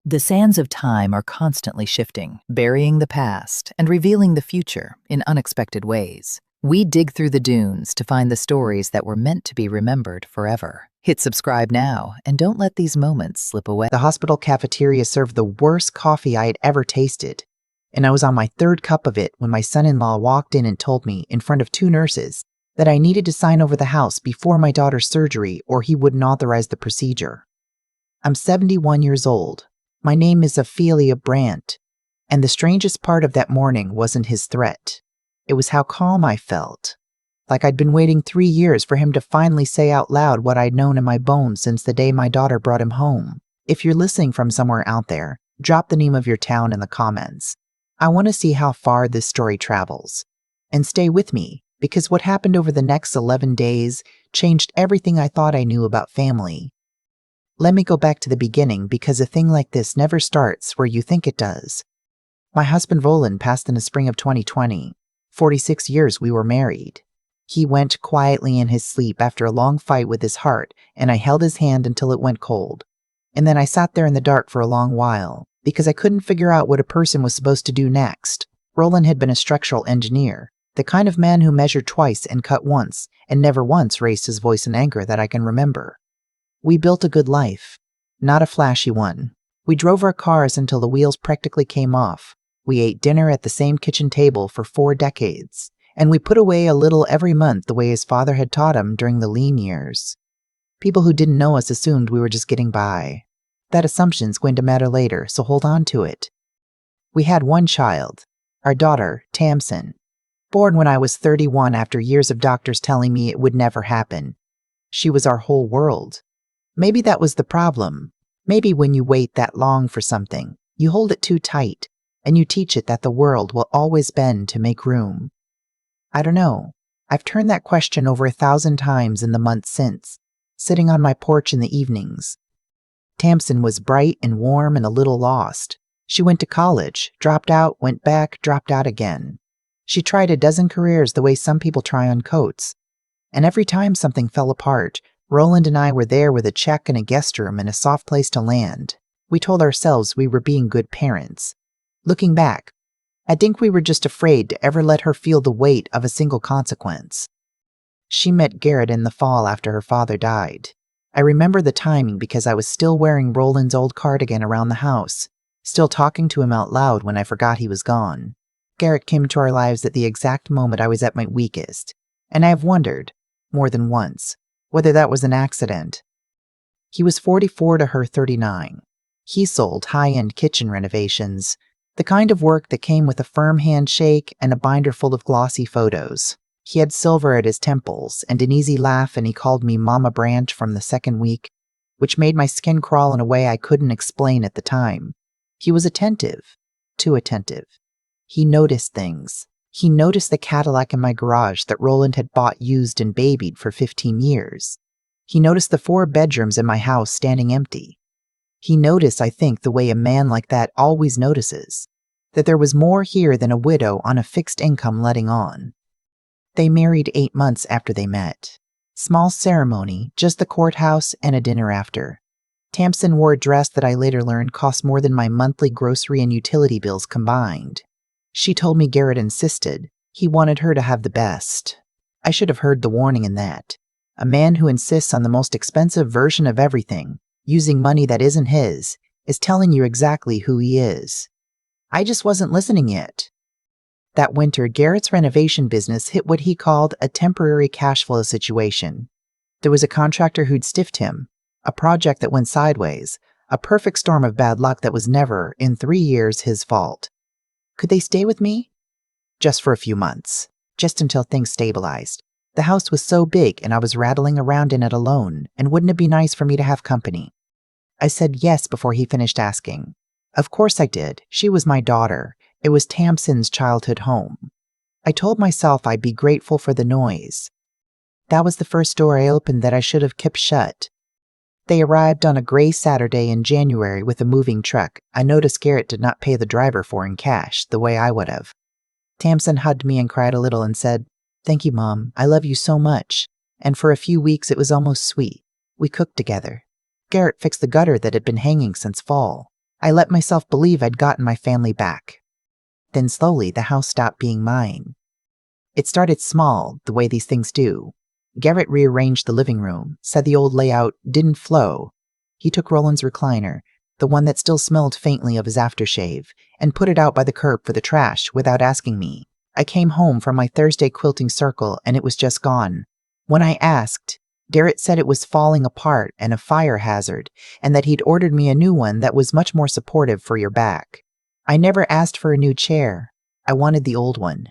The sands of time are constantly shifting, burying the past and revealing the future in unexpected ways. We dig through the dunes to find the stories that were meant to be remembered forever. Hit subscribe now and don't let these moments slip away. The hospital cafeteria served the worst coffee I had ever tasted, and I was on my third cup of it when my son-in-law walked in and told me, in front of two nurses, that I needed to sign over the house before my daughter's surgery or he wouldn't authorize the procedure. I'm 71 years old. My name is Ophelia Brandt, and the strangest part of that morning wasn't his threat. It was how calm I felt, like I'd been waiting 3 years for him to finally say out loud what I'd known in my bones since the day my daughter brought him home. If you're listening from somewhere out there, drop the name of your town in the comments. I want to see how far this story travels. And stay with me, because what happened over the next 11 days changed everything I thought I knew about family. Let me go back to the beginning, because a thing like this never starts where you think it does. My husband Roland passed in the spring of 2020. 46 years we were married. He went quietly in his sleep after a long fight with his heart, and I held his hand until it went cold. And then I sat there in the dark for a long while, because I couldn't figure out what a person was supposed to do next. Roland had been a structural engineer, the kind of man who measured twice and cut once, and never once raised his voice in anger that I can remember. We built a good life, not a flashy one. We drove our cars until the wheels practically came off. We ate dinner at the same kitchen table for 4 decades, and we put away a little every month the way his father had taught him during the lean years. People who didn't know us assumed we were just getting by. That assumption's going to matter later, so hold on to it. We had one child, our daughter, Tamsin, born when I was 31 after years of doctors telling me it would never happen. She was our whole world. Maybe that was the problem. Maybe when you wait that long for something, you hold it too tight, and you teach it that the world will always bend to make room. I don't know. I've turned that question over 1,000 times in the months since, sitting on my porch in the evenings. Tamsin was bright and warm and a little lost. She went to college, dropped out, went back, dropped out again. She tried a dozen careers the way some people try on coats. And every time something fell apart, Roland and I were there with a check and a guest room and a soft place to land. We told ourselves we were being good parents. Looking back, I think we were just afraid to ever let her feel the weight of a single consequence. She met Garrett in the fall after her father died. I remember the timing because I was still wearing Roland's old cardigan around the house, still talking to him out loud when I forgot he was gone. Garrett came into our lives at the exact moment I was at my weakest, and I have wondered, more than once, whether that was an accident. He was 44 to her 39. He sold high-end kitchen renovations, the kind of work that came with a firm handshake and a binder full of glossy photos. He had silver at his temples and an easy laugh, and he called me Mama Branch from the second week, which made my skin crawl in a way I couldn't explain at the time. He was attentive, too attentive. He noticed things. He noticed the Cadillac in my garage that Roland had bought used and babied for 15 years. He noticed the 4 bedrooms in my house standing empty. He noticed, I think, the way a man like that always notices, that there was more here than a widow on a fixed income letting on. They married 8 months after they met. Small ceremony, just the courthouse and a dinner after. Tamsin wore a dress that I later learned cost more than my monthly grocery and utility bills combined. She told me Garrett insisted. He wanted her to have the best. I should have heard the warning in that. A man who insists on the most expensive version of everything, using money that isn't his, is telling you exactly who he is. I just wasn't listening yet. That winter, Garrett's renovation business hit what he called a temporary cash flow situation. There was a contractor who'd stiffed him, a project that went sideways, a perfect storm of bad luck that was never, in 3 years, his fault. Could they stay with me? Just for a few months, just until things stabilized. The house was so big and I was rattling around in it alone, and wouldn't it be nice for me to have company? I said yes before he finished asking. Of course I did. She was my daughter. It was Tamsin's childhood home. I told myself I'd be grateful for the noise. That was the first door I opened that I should have kept shut. They arrived on a gray Saturday in January with a moving truck I noticed Garrett did not pay the driver for in cash, the way I would have. Tamsin hugged me and cried a little and said, "Thank you, Mom. I love you so much." And for a few weeks it was almost sweet. We cooked together. Garrett fixed the gutter that had been hanging since fall. I let myself believe I'd gotten my family back. Then slowly, the house stopped being mine. It started small, the way these things do. Garrett rearranged the living room, said the old layout didn't flow. He took Roland's recliner, the one that still smelled faintly of his aftershave, and put it out by the curb for the trash without asking me. I came home from my Thursday quilting circle and it was just gone. When I asked, Garrett said it was falling apart and a fire hazard, and that he'd ordered me a new one that was much more supportive for your back. I never asked for a new chair. I wanted the old one.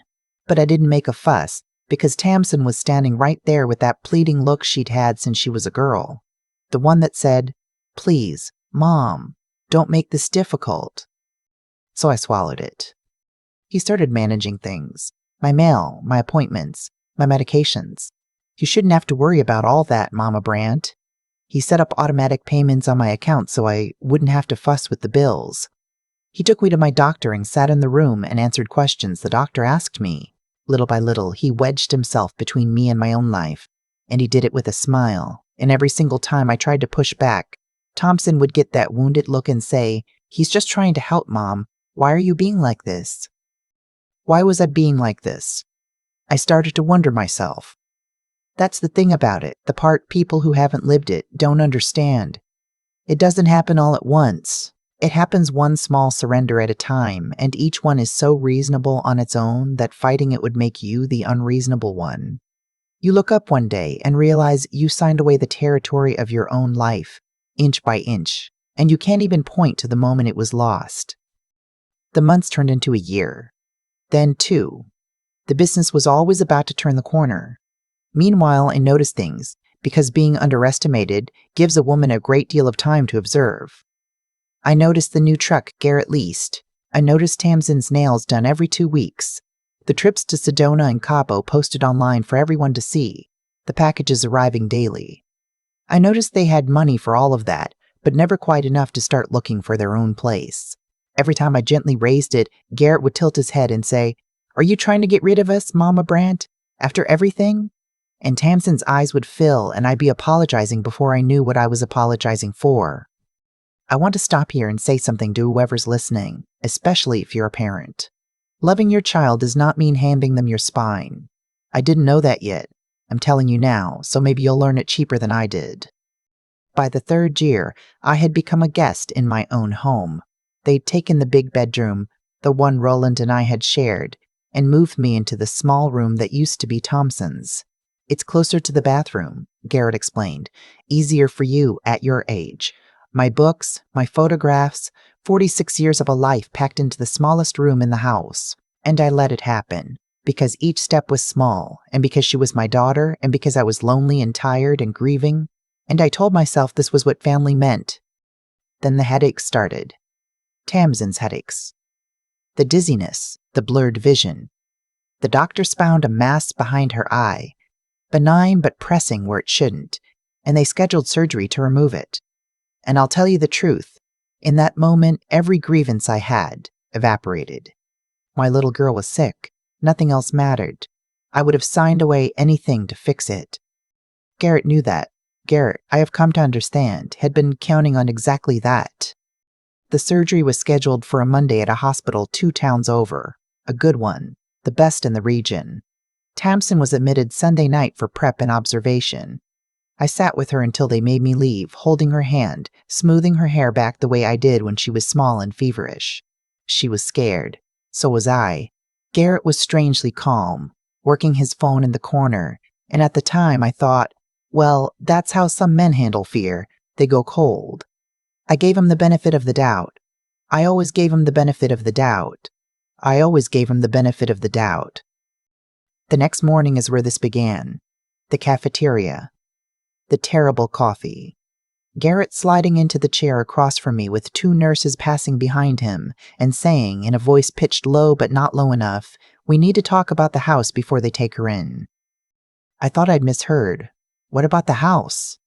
But I didn't make a fuss, because Tamsin was standing right there with that pleading look she'd had since she was a girl. The one that said, "Please, Mom, don't make this difficult." So I swallowed it. He started managing things. My mail, my appointments, my medications. You shouldn't have to worry about all that, Mama Brandt. He set up automatic payments on my account so I wouldn't have to fuss with the bills. He took me to my doctor and sat in the room and answered questions the doctor asked me. Little by little, he wedged himself between me and my own life, and he did it with a smile. And every single time I tried to push back, Thompson would get that wounded look and say, "He's just trying to help, Mom. Why are you being like this?" Why was I being like this? I started to wonder myself. That's the thing about it, the part people who haven't lived it don't understand. It doesn't happen all at once. It happens one small surrender at a time, and each one is so reasonable on its own that fighting it would make you the unreasonable one. You look up one day and realize you signed away the territory of your own life, inch by inch, and you can't even point to the moment it was lost. The months turned into a year. Then 2. The business was always about to turn the corner. Meanwhile, I noticed things, because being underestimated gives a woman a great deal of time to observe. I noticed the new truck Garrett leased. I noticed Tamsin's nails done every 2 weeks. The trips to Sedona and Cabo posted online for everyone to see. The packages arriving daily. I noticed they had money for all of that, but never quite enough to start looking for their own place. Every time I gently raised it, Garrett would tilt his head and say, "Are you trying to get rid of us, Mama Brandt? After everything?" And Tamsin's eyes would fill, and I'd be apologizing before I knew what I was apologizing for. I want to stop here and say something to whoever's listening, especially if you're a parent. Loving your child does not mean handing them your spine. I didn't know that yet. I'm telling you now, so maybe you'll learn it cheaper than I did. By the 3rd year, I had become a guest in my own home. They'd taken the big bedroom, the one Roland and I had shared, and moved me into the small room that used to be Thompson's. "It's closer to the bathroom," Garrett explained. "Easier for you at your age. My books, my photographs, 46 years of a life packed into the smallest room in the house. And I let it happen, because each step was small, and because she was my daughter, and because I was lonely and tired and grieving. And I told myself this was what family meant. Then the headaches started. Tamsin's headaches. The dizziness, the blurred vision. The doctors found a mass behind her eye, benign but pressing where it shouldn't, and they scheduled surgery to remove it. And I'll tell you the truth, in that moment, every grievance I had evaporated. My little girl was sick. Nothing else mattered. I would have signed away anything to fix it. Garrett knew that. Garrett, I have come to understand, had been counting on exactly that. The surgery was scheduled for a Monday at a hospital 2 towns over. A good one, the best in the region. Tamsin was admitted Sunday night for prep and observation. I sat with her until they made me leave, holding her hand, smoothing her hair back the way I did when she was small and feverish. She was scared. So was I. Garrett was strangely calm, working his phone in the corner, and at the time I thought, well, that's how some men handle fear. They go cold. I gave him the benefit of the doubt. I always gave him the benefit of the doubt. I always gave him the benefit of the doubt. The next morning is where this began. The cafeteria. The terrible coffee. Garrett sliding into the chair across from me with 2 nurses passing behind him and saying, in a voice pitched low but not low enough, "We need to talk about the house before they take her in." I thought I'd misheard. What about the house?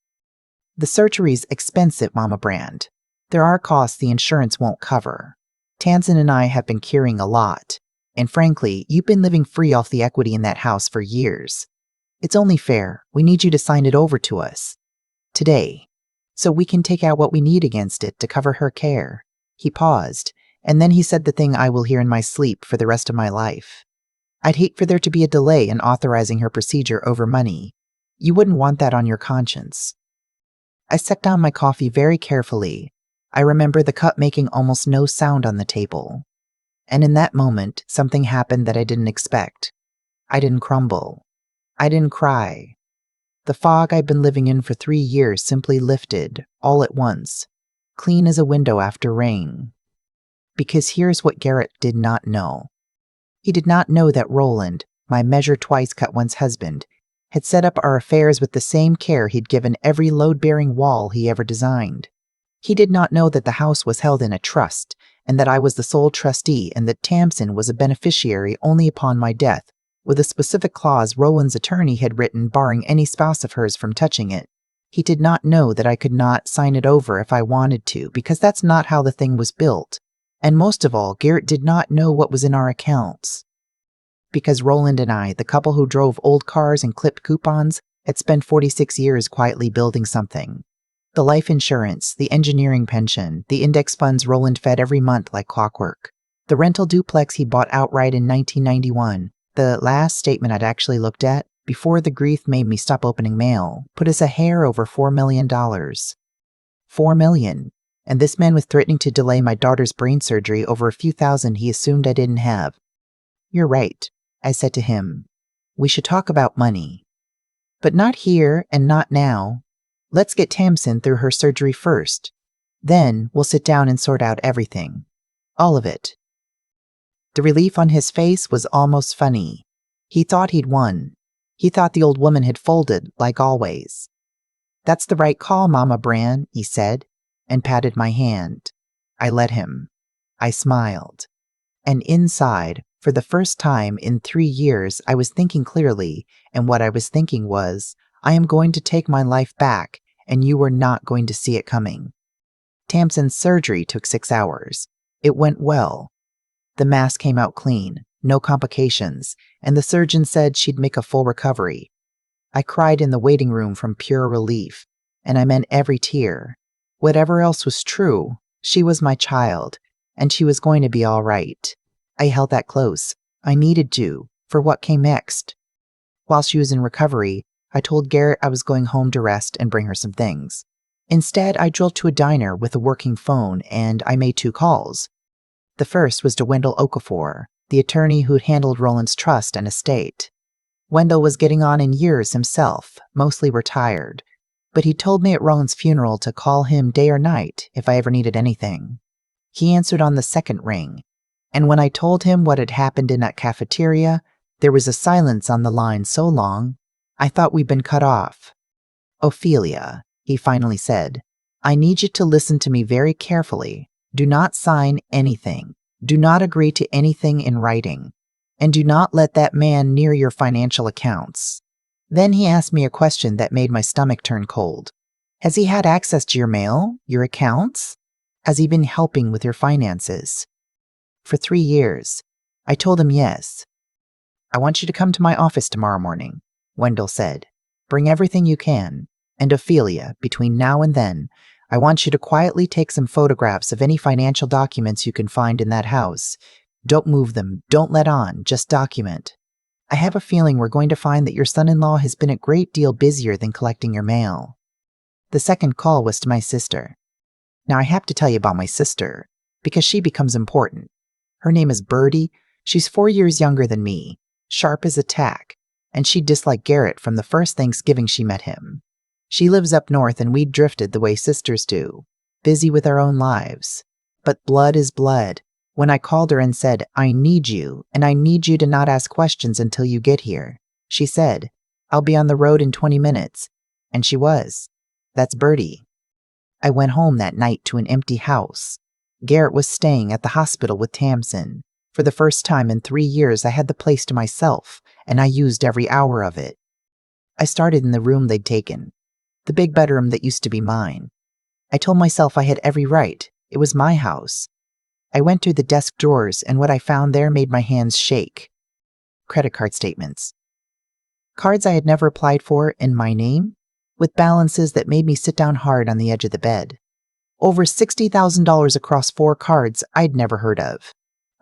"The surgery's expensive, Mama Brandt. There are costs the insurance won't cover. Tamsin and I have been carrying a lot. And frankly, you've been living free off the equity in that house for years. It's only fair. We need you to sign it over to us. Today. So we can take out what we need against it to cover her care. He paused, and then he said the thing I will hear in my sleep for the rest of my life. I'd hate for there to be a delay in authorizing her procedure over money. You wouldn't want that on your conscience. I set down my coffee very carefully. I remember the cup making almost no sound on the table. And in that moment, something happened that I didn't expect. I didn't crumble. I didn't cry. The fog I'd been living in for 3 years simply lifted, all at once, clean as a window after rain. Because here's what Garrett did not know. He did not know that Roland, my measure-twice-cut-once husband, had set up our affairs with the same care he'd given every load-bearing wall he ever designed. He did not know that the house was held in a trust, and that I was the sole trustee, and that Tamsin was a beneficiary only upon my death, with a specific clause Roland's attorney had written barring any spouse of hers from touching it. He did not know that I could not sign it over if I wanted to, because that's not how the thing was built. And most of all, Garrett did not know what was in our accounts. Because Roland and I, the couple who drove old cars and clipped coupons, had spent 46 years quietly building something. The life insurance, the engineering pension, the index funds Roland fed every month like clockwork. The rental duplex he bought outright in 1991, the last statement I'd actually looked at, before the grief made me stop opening mail, put us a hair over $4 million. $4 million. And this man was threatening to delay my daughter's brain surgery over a few thousand he assumed I didn't have. You're right, I said to him. We should talk about money. But not here and not now. Let's get Tamsin through her surgery first. Then we'll sit down and sort out everything. All of it. The relief on his face was almost funny. He thought he'd won. He thought the old woman had folded, like always. That's the right call, Mama Bran, he said, and patted my hand. I let him. I smiled. And inside, for the first time in 3 years, I was thinking clearly, and what I was thinking was, I am going to take my life back, and you were not going to see it coming. Tamsin's surgery took 6 hours. It went well. The mass came out clean, no complications, and the surgeon said she'd make a full recovery. I cried in the waiting room from pure relief, and I meant every tear. Whatever else was true, she was my child, and she was going to be all right. I held that close. I needed to, for what came next. While she was in recovery, I told Garrett I was going home to rest and bring her some things. Instead, I drove to a diner with a working phone, and I made 2 calls. The first was to Wendell Okafor, the attorney who'd handled Roland's trust and estate. Wendell was getting on in years himself, mostly retired, but he told me at Roland's funeral to call him day or night if I ever needed anything. He answered on the second ring, and when I told him what had happened in that cafeteria, there was a silence on the line so long, I thought we'd been cut off. Ophelia, he finally said, I need you to listen to me very carefully. Do not sign anything. Do not agree to anything in writing. And do not let that man near your financial accounts. Then he asked me a question that made my stomach turn cold. Has he had access to your mail, your accounts? Has he been helping with your finances? For 3 years. I told him yes. I want you to come to my office tomorrow morning, Wendell said. Bring everything you can. And Ophelia, between now and then, I want you to quietly take some photographs of any financial documents you can find in that house. Don't move them, don't let on, just document. I have a feeling we're going to find that your son-in-law has been a great deal busier than collecting your mail. The second call was to my sister. Now I have to tell you about my sister, because she becomes important. Her name is Birdie. She's 4 years younger than me, sharp as a tack, and she disliked Garrett from the first Thanksgiving she met him. She lives up north and we drifted the way sisters do, busy with our own lives. But blood is blood. When I called her and said, I need you, and I need you to not ask questions until you get here, she said, I'll be on the road in 20 minutes. And she was. That's Birdie. I went home that night to an empty house. Garrett was staying at the hospital with Tamsin. For the first time in 3 years, I had the place to myself, and I used every hour of it. I started in the room they'd taken. The big bedroom that used to be mine. I told myself I had every right. It was my house. I went through the desk drawers, and what I found there made my hands shake. Credit card statements. Cards I had never applied for in my name, with balances that made me sit down hard on the edge of the bed. Over $60,000 across 4 cards I'd never heard of.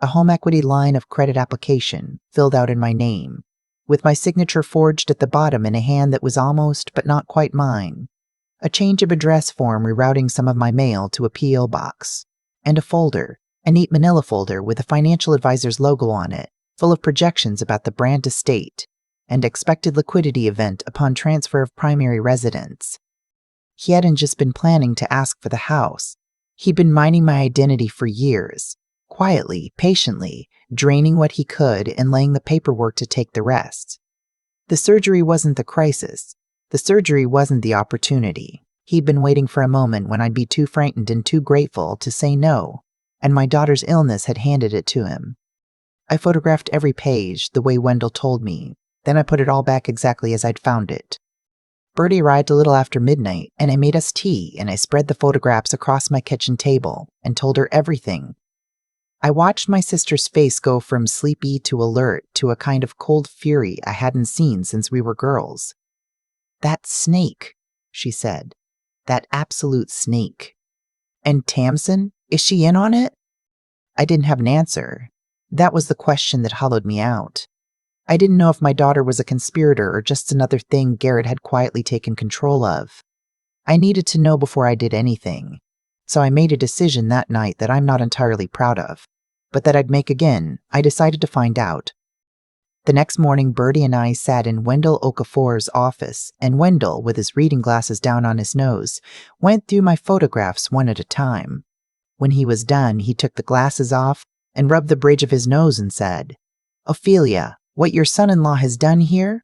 A home equity line of credit application filled out in my name, with my signature forged at the bottom in a hand that was almost but not quite mine. A change of address form rerouting some of my mail to a P.O. box. And a folder, a neat manila folder with a financial advisor's logo on it, full of projections about the Brandt estate and expected liquidity event upon transfer of primary residence. He hadn't just been planning to ask for the house. He'd been mining my identity for years, quietly, patiently, draining what he could and laying the paperwork to take the rest. The surgery wasn't the crisis. The surgery wasn't the opportunity. He'd been waiting for a moment when I'd be too frightened and too grateful to say no, and my daughter's illness had handed it to him. I photographed every page the way Wendell told me, then I put it all back exactly as I'd found it. Bertie arrived a little after midnight, and I made us tea, and I spread the photographs across my kitchen table and told her everything. I watched my sister's face go from sleepy to alert to a kind of cold fury I hadn't seen since we were girls. "That snake," she said. "That absolute snake. And Tamsin, is she in on it?" I didn't have an answer. That was the question that hollowed me out. I didn't know if my daughter was a conspirator or just another thing Garrett had quietly taken control of. I needed to know before I did anything, so I made a decision that night that I'm not entirely proud of, but that I'd make again. I decided to find out. The next morning, Bertie and I sat in Wendell Okafor's office, and Wendell, with his reading glasses down on his nose, went through my photographs one at a time. When he was done, he took the glasses off and rubbed the bridge of his nose and said, "Ophelia, what your son-in-law has done here?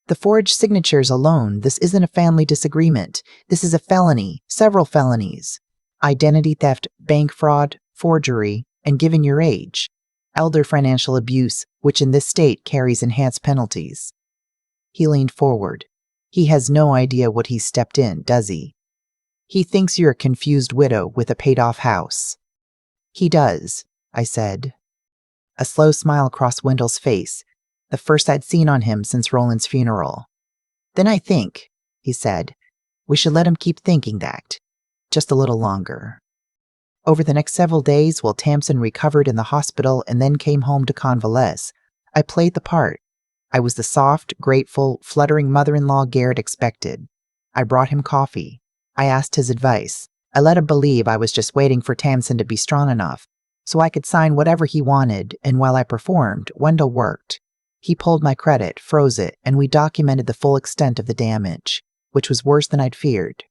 The forged signatures alone, this isn't a family disagreement. This is a felony, several felonies. Identity theft, bank fraud, forgery, and giving your age. Elder financial abuse, which in this state carries enhanced penalties." He leaned forward. "He has no idea what he's stepped in, does he? He thinks you're a confused widow with a paid-off house." "He does," I said. A slow smile crossed Wendell's face, the first I'd seen on him since Roland's funeral. "Then I think," he said, "we should let him keep thinking that. Just a little longer." Over the next several days, while Tamsin recovered in the hospital and then came home to convalesce, I played the part. I was the soft, grateful, fluttering mother-in-law Garrett expected. I brought him coffee. I asked his advice. I let him believe I was just waiting for Tamsin to be strong enough so I could sign whatever he wanted, and while I performed, Wendell worked. He pulled my credit, froze it, and we documented the full extent of the damage, which was worse than I'd feared.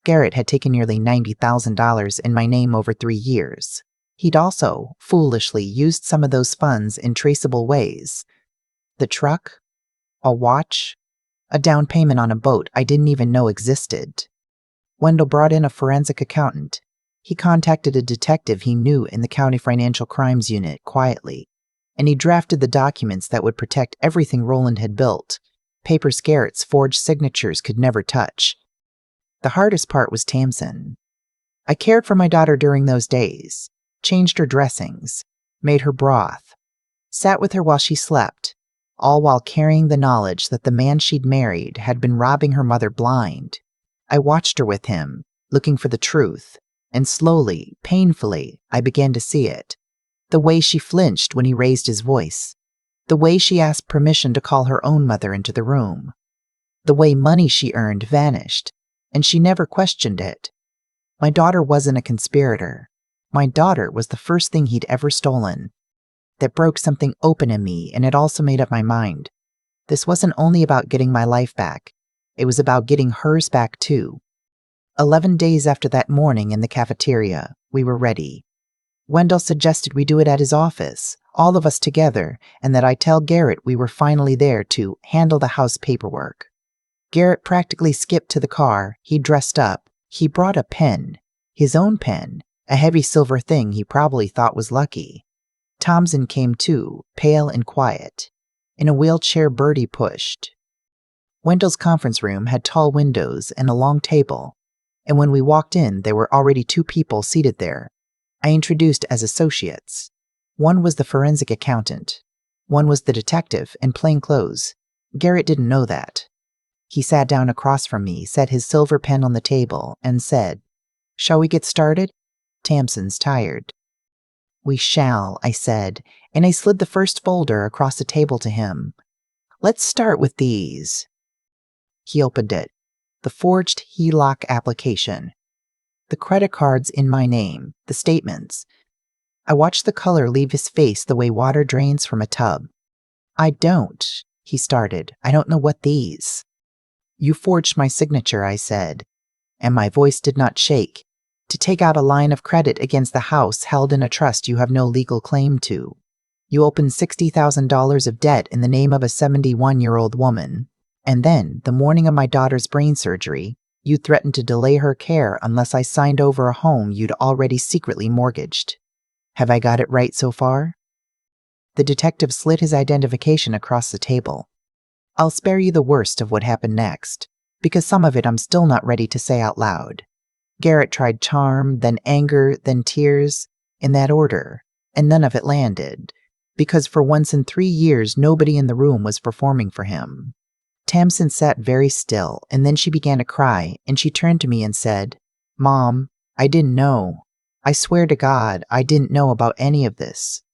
Garrett had taken nearly $90,000 in my name over 3 years. He'd also, foolishly, used some of those funds in traceable ways. The truck, a watch, a down payment on a boat I didn't even know existed. Wendell brought in a forensic accountant. He contacted a detective he knew in the County Financial Crimes Unit quietly, and he drafted the documents that would protect everything Roland had built, papers Garrett's forged signatures could never touch. The hardest part was Tamsin. I cared for my daughter during those days, changed her dressings, made her broth, sat with her while she slept, all while carrying the knowledge that the man she'd married had been robbing her mother blind. I watched her with him, looking for the truth, and slowly, painfully, I began to see it. The way she flinched when he raised his voice. The way she asked permission to call her own mother into the room. The way money she earned vanished, and she never questioned it. My daughter wasn't a conspirator. My daughter was the first thing he'd ever stolen. That broke something open in me, and it also made up my mind. This wasn't only about getting my life back. It was about getting hers back too. 11 days after that morning in the cafeteria, we were ready. Wendell suggested we do it at his office, all of us together, and that I tell Garrett we were finally there to handle the house paperwork. Garrett practically skipped to the car. He dressed up. He brought a pen, his own pen, a heavy silver thing he probably thought was lucky. Tamsin came too, pale and quiet. In a wheelchair Bertie pushed. Wendell's conference room had tall windows and a long table, and when we walked in, there were already 2 people seated there. I introduced as associates. One was the forensic accountant. One was the detective in plain clothes. Garrett didn't know that. He sat down across from me, set his silver pen on the table, and said, Shall we get started? Tamsin's tired. We shall, I said, and I slid the first folder across the table to him. Let's start with these. He opened it. The forged HELOC application. The credit cards in my name. The statements. I watched the color leave his face the way water drains from a tub. I don't, he started. I don't know what these. You forged my signature, I said, and my voice did not shake, to take out a line of credit against the house held in a trust you have no legal claim to. You opened $60,000 of debt in the name of a 71-year-old woman. And then, the morning of my daughter's brain surgery, you threatened to delay her care unless I signed over a home you'd already secretly mortgaged. Have I got it right so far? The detective slid his identification across the table. I'll spare you the worst of what happened next, because some of it I'm still not ready to say out loud. Garrett tried charm, then anger, then tears, in that order, and none of it landed, because for once in 3 years nobody in the room was performing for him. Tamsin sat very still, and then she began to cry, and she turned to me and said, Mom, I didn't know. I swear to God, I didn't know about any of this.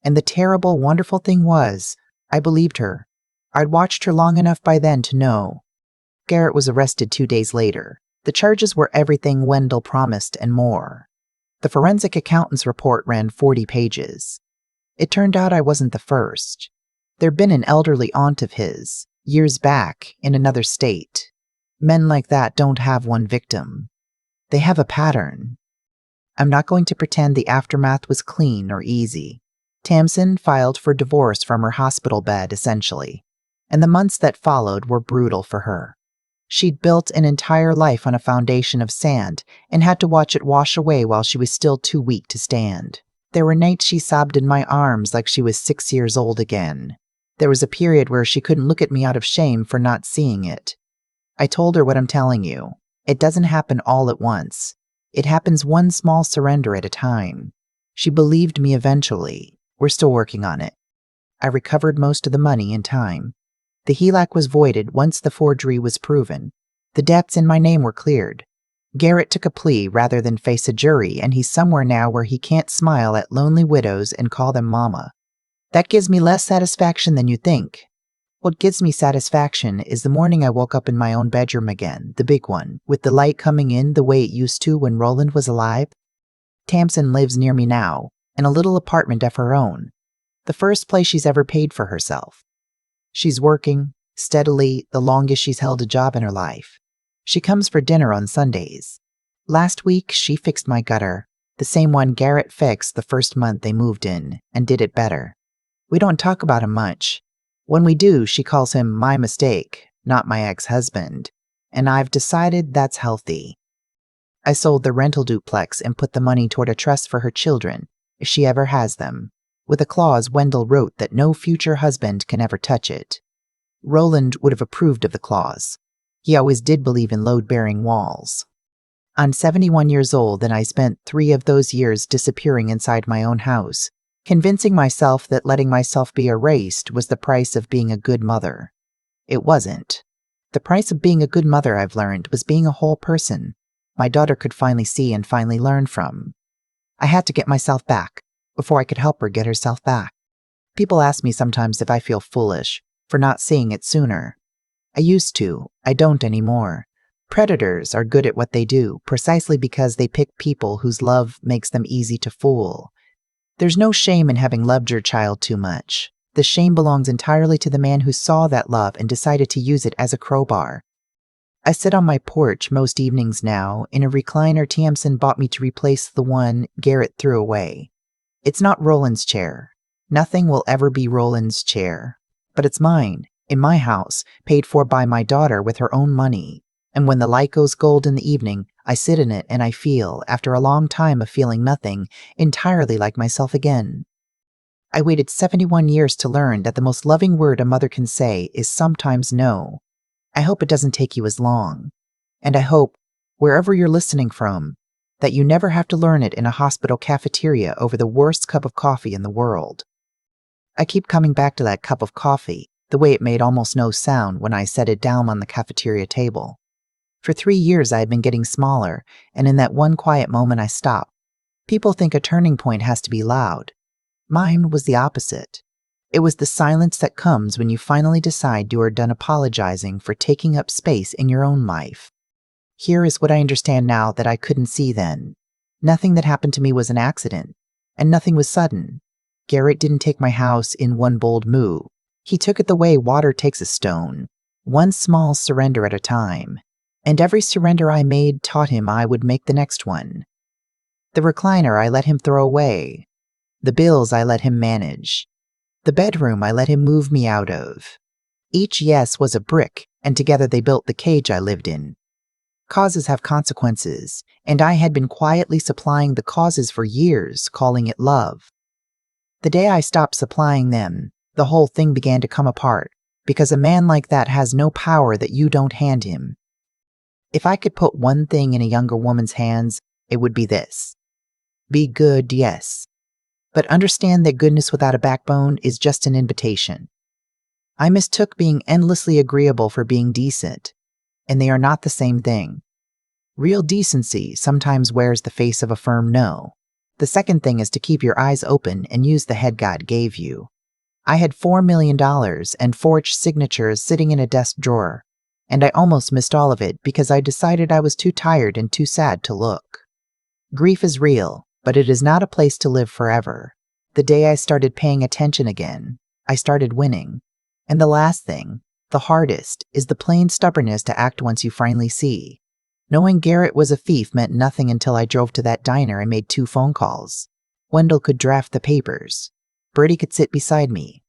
And the terrible, wonderful thing was, I believed her. I'd watched her long enough by then to know. Garrett was arrested 2 days later. The charges were everything Wendell promised and more. The forensic accountant's report ran 40 pages. It turned out I wasn't the first. There'd been an elderly aunt of his, years back, in another state. Men like that don't have one victim. They have a pattern. I'm not going to pretend the aftermath was clean or easy. Tamsin filed for divorce from her hospital bed, essentially, and the months that followed were brutal for her. She'd built an entire life on a foundation of sand and had to watch it wash away while she was still too weak to stand. There were nights she sobbed in my arms like she was 6 years old again. There was a period where she couldn't look at me out of shame for not seeing it. I told her what I'm telling you. It doesn't happen all at once. It happens one small surrender at a time. She believed me eventually. We're still working on it. I recovered most of the money in time. The HELOC was voided once the forgery was proven. The debts in my name were cleared. Garrett took a plea rather than face a jury, and he's somewhere now where he can't smile at lonely widows and call them mama. That gives me less satisfaction than you think. What gives me satisfaction is the morning I woke up in my own bedroom again, the big one, with the light coming in the way it used to when Roland was alive. Tamsin lives near me now, in a little apartment of her own, the first place she's ever paid for herself. She's working, steadily, the longest she's held a job in her life. She comes for dinner on Sundays. Last week, she fixed my gutter, the same one Garrett fixed the first month they moved in, and did it better. We don't talk about him much. When we do, she calls him my mistake, not my ex-husband, and I've decided that's healthy. I sold the rental duplex and put the money toward a trust for her children, if she ever has them, with a clause Wendell wrote that no future husband can ever touch it. Roland would have approved of the clause. He always did believe in load-bearing walls. I'm 71 years old, and I spent 3 of those years disappearing inside my own house, convincing myself that letting myself be erased was the price of being a good mother. It wasn't. The price of being a good mother, I've learned, was being a whole person my daughter could finally see and finally learn from. I had to get myself back before I could help her get herself back. People ask me sometimes if I feel foolish for not seeing it sooner. I used to. I don't anymore. Predators are good at what they do, precisely because they pick people whose love makes them easy to fool. There's no shame in having loved your child too much. The shame belongs entirely to the man who saw that love and decided to use it as a crowbar. I sit on my porch most evenings now in a recliner Tamsin bought me to replace the one Garrett threw away. It's not Roland's chair. Nothing will ever be Roland's chair. But it's mine, in my house, paid for by my daughter with her own money. And when the light goes gold in the evening, I sit in it and I feel, after a long time of feeling nothing, entirely like myself again. I waited 71 years to learn that the most loving word a mother can say is sometimes no. I hope it doesn't take you as long. And I hope, wherever you're listening from, that you never have to learn it in a hospital cafeteria over the worst cup of coffee in the world. I keep coming back to that cup of coffee, the way it made almost no sound when I set it down on the cafeteria table. For 3 years, I had been getting smaller, and in that one quiet moment, I stopped. People think a turning point has to be loud. Mine was the opposite. It was the silence that comes when you finally decide you are done apologizing for taking up space in your own life. Here is what I understand now that I couldn't see then. Nothing that happened to me was an accident, and nothing was sudden. Garrett didn't take my house in one bold move. He took it the way water takes a stone, one small surrender at a time. And every surrender I made taught him I would make the next one. The recliner I let him throw away. The bills I let him manage. The bedroom I let him move me out of. Each yes was a brick, and together they built the cage I lived in. Causes have consequences, and I had been quietly supplying the causes for years, calling it love. The day I stopped supplying them, the whole thing began to come apart, because a man like that has no power that you don't hand him. If I could put one thing in a younger woman's hands, it would be this. Be good, yes. But understand that goodness without a backbone is just an invitation. I mistook being endlessly agreeable for being decent, and they are not the same thing. Real decency sometimes wears the face of a firm no. The second thing is to keep your eyes open and use the head God gave you. I had $4 million and forged signatures sitting in a desk drawer, and I almost missed all of it because I decided I was too tired and too sad to look. Grief is real, but it is not a place to live forever. The day I started paying attention again, I started winning. And the last thing, the hardest, is the plain stubbornness to act once you finally see. Knowing Garrett was a thief meant nothing until I drove to that diner and made 2 phone calls. Wendell could draft the papers. Bertie could sit beside me.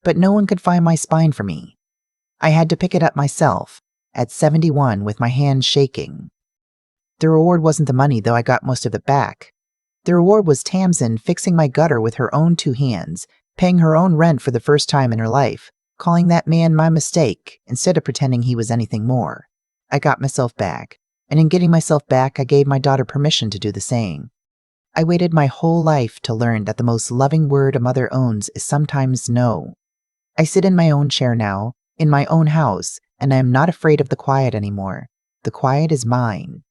But no one could find my spine for me. I had to pick it up myself, at 71 with my hands shaking. The reward wasn't the money, though I got most of it back. The reward was Tamsin fixing my gutter with her own 2 hands, paying her own rent for the first time in her life, calling that man my mistake instead of pretending he was anything more. I got myself back, and in getting myself back, I gave my daughter permission to do the same. I waited my whole life to learn that the most loving word a mother owns is sometimes no. I sit in my own chair now, in my own house, and I am not afraid of the quiet anymore. The quiet is mine.